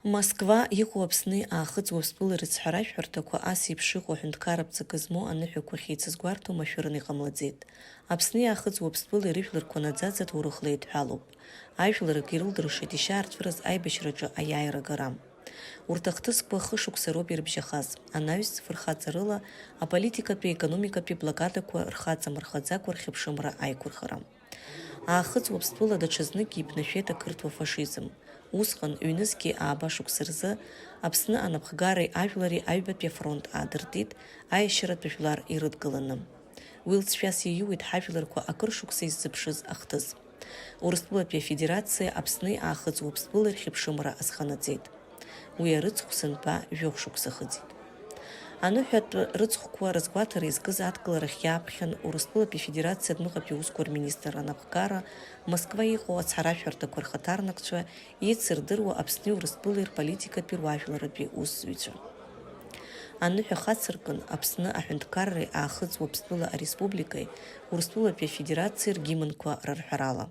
Москва иҟоу Аԥсны аахыҵуа Аԥсны рыцҳаражәҳәарҭақәа ас еиԥш иҟоу аҳәынҭқарратә змоу аныҳәақәа ахьеицызгәарҭо машәырны иҟамлаӡеит. Аԥсны иаахыҵуа Аԥсны ирыжәларқәа наӡаӡа ҭоурыхла еидҳәалоуп. Ажәларак ирылдыршеит ишаартәыраз аибашьраҿы аиааира агара. Урҭ ахҭысқәа хышықәса роуп ирыбжьахаз. Анаҩс фырхаҵарыла аполитикатәи економикатәи блокадақәа рхаҵа-мырхаӡакәа рхьыԥшымра аиқәырхара. Аахыҵуа Аԥсны даҽазнык иԥнашәеит ақырҭуа фашизм. Усҟан ҩнызқьи ааба шықәса рзы Аԥсны анапхгареи ажәлари аҩбатәи афронт аадыртит аиашьаратә жәлар ирыдгыланы. Уи лҵшәас ииуит ҳажәларқәа акыр шықәса иззыԥшыз ахҭыс. Урыстәылатәи афедерациа Аԥсны аахыҵуа Аԥсны рхьыԥшымра азханаҵеит. Уи арыцхә сынтәа жәохә шықәса хыҵит. Аныҳәатә рыцхәқәа рызгәаҭара изкыз адкыларахь иааԥхьан Урыстәылатәи Федерациа адәныҟатәи аусқәа рминистр анапхгара Москва иҟоу ацҳаражәҳәарҭақәа рхаҭарнакцәа еицырдыруа Аԥсни Урыстәылеи рполитикатәи руаажәларатәи усзуҩцәа. Аныҳәа хацыркын Аԥсны аҳәынҭқарреи аахыҵуа Аԥсны ареспубликеи Урыстәылатәи Афедерациа ргимнқәа рарҳәарала.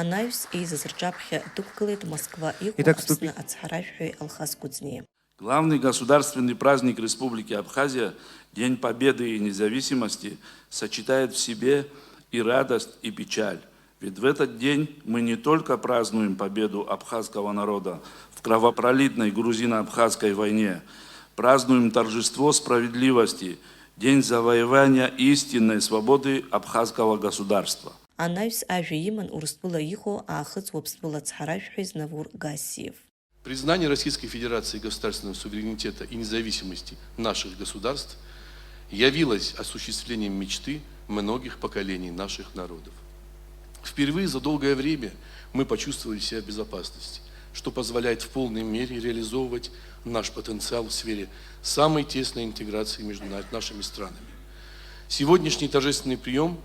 Анаҩс еизаз рҿаԥхьа дықәгылеит Москва иҟоу Аԥсны ацҳаражәҳәаҩ Алхас Куӡниа. Главный государственный праздник Республики Абхазия, День Победы и Независимости, сочетает в себе и радость, и печаль. Ведь в этот день мы не только празднуем победу абхазского народа в кровопролитной грузино-абхазской войне, празднуем торжество справедливости, день завоевания истинной свободы абхазского государства. Анаҩс ажәа иман Урыстәыла иҟоу аахыҵуа Аԥсны ацҳаражәҳәаҩ Знавур Гассиев. Признание Российской Федерации государственного суверенитета и независимости наших государств явилось осуществлением мечты многих поколений наших народов. Впервые за долгое время мы почувствовали себя в безопасности, что позволяет в полной мере реализовывать наш потенциал в сфере самой тесной интеграции между нашими странами. Сегодняшний торжественный прием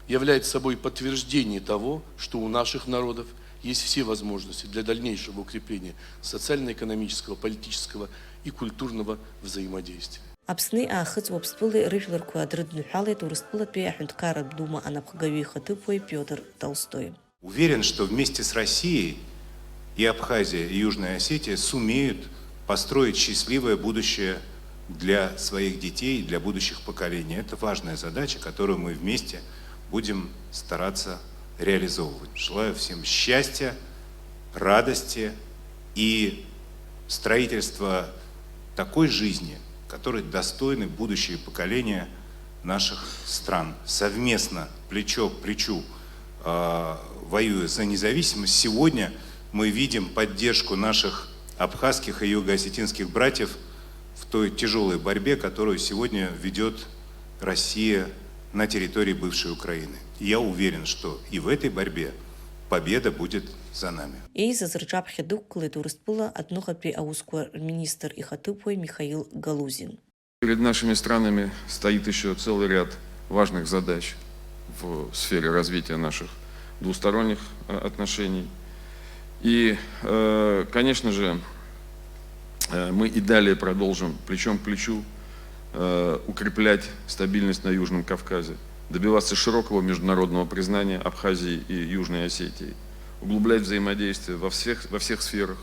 является собой подтверждение того, что у наших народов есть все возможности для дальнейшего укрепления социально-экономического, политического и культурного взаимодействия. Аԥсны аахыҵуа Аԥсны рыжәларқәа дрыдныҳәалеит Урыстәылатәи аҳәынҭқарратә дума анапхгаҩы ихаҭыԥуаҩ Пиотр Толстой. Уверен, что вместе с Россией и Абхазия, и Южная Осетия сумеют построить счастливое будущее для своих детей, для будущих поколений. Это важная задача, которую мы вместе будем стараться реализовывать. Желаю всем счастья, радости и строительства такой жизни, которой достойны будущие поколения наших стран. Совместно, плечо к плечу, воюя за независимость, сегодня мы видим поддержку наших абхазских и юго-осетинских братьев в той тяжелой борьбе, которую сегодня ведет Россия на территории бывшей Украины. И я уверен, что и в этой борьбе победа будет за нами. Еизаз рҿаԥхьа дықәгылеит Урыстәыла адәныҟатәи аусқәа рминистр ихаҭыԥуаҩ Михаил Галузин. Перед нашими странами стоит еще целый ряд важных задач в сфере развития наших двусторонних отношений. И, конечно же, мы и далее продолжим плечом к плечу укреплять стабильность на Южном Кавказе, добиваться широкого международного признания Абхазии и Южной Осетии, углублять взаимодействие во всех сферах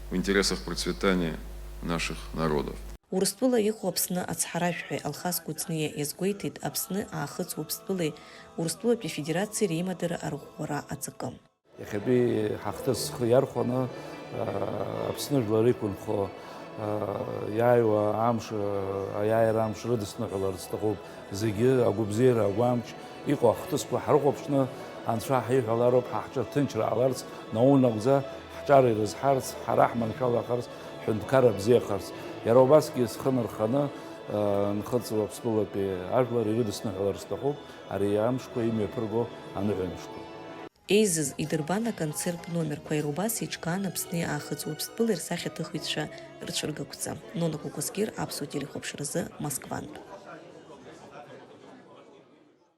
в интересах процветания наших народов. Урыстәыла иҟоу Аԥсны ацҳаражәҳәаҩ Алхас Куӡниа иазгәеиҭеит Аԥсны аахыҵуа Аԥсны Урыстәылатәи Афедерациа реимадара арӷәӷәара аҵакы. Иахьатәи ҳахҭыс хы иархәаны Аԥсны жәлар иқәынхо иааиуа амш, аиааира амш рыдысныҳәаларц сҭахуп. Зегьы агәабзиара, агәамч иҟоу ахҭысқәа ҳрыхәаԥшны Анцәа ҳиҳәалароуп ҳаҳҿы ҭынчрааларц, наунагӡа ҳҿар ирызҳарц, ҳара ҳманшәалахарц, ҳҳәынҭқарра бзиахарц. Иара убасгьы схы нырханы нхыҵуа Аԥсны ажәлар ирыдысныҳәаларц сҭахуп, ари амшқәа имҩаԥырго аныҳәамшқәа. Еизаз идырбан аконцерт номерқәа иара убас еиҿкаан Аԥсны аахыҵуа Аԥсны рсахьаҭыхыҩцәа рцәыргақәҵа. Нона Кәасқьыр, Аԥсуа телехәаԥшразы, Москвантә.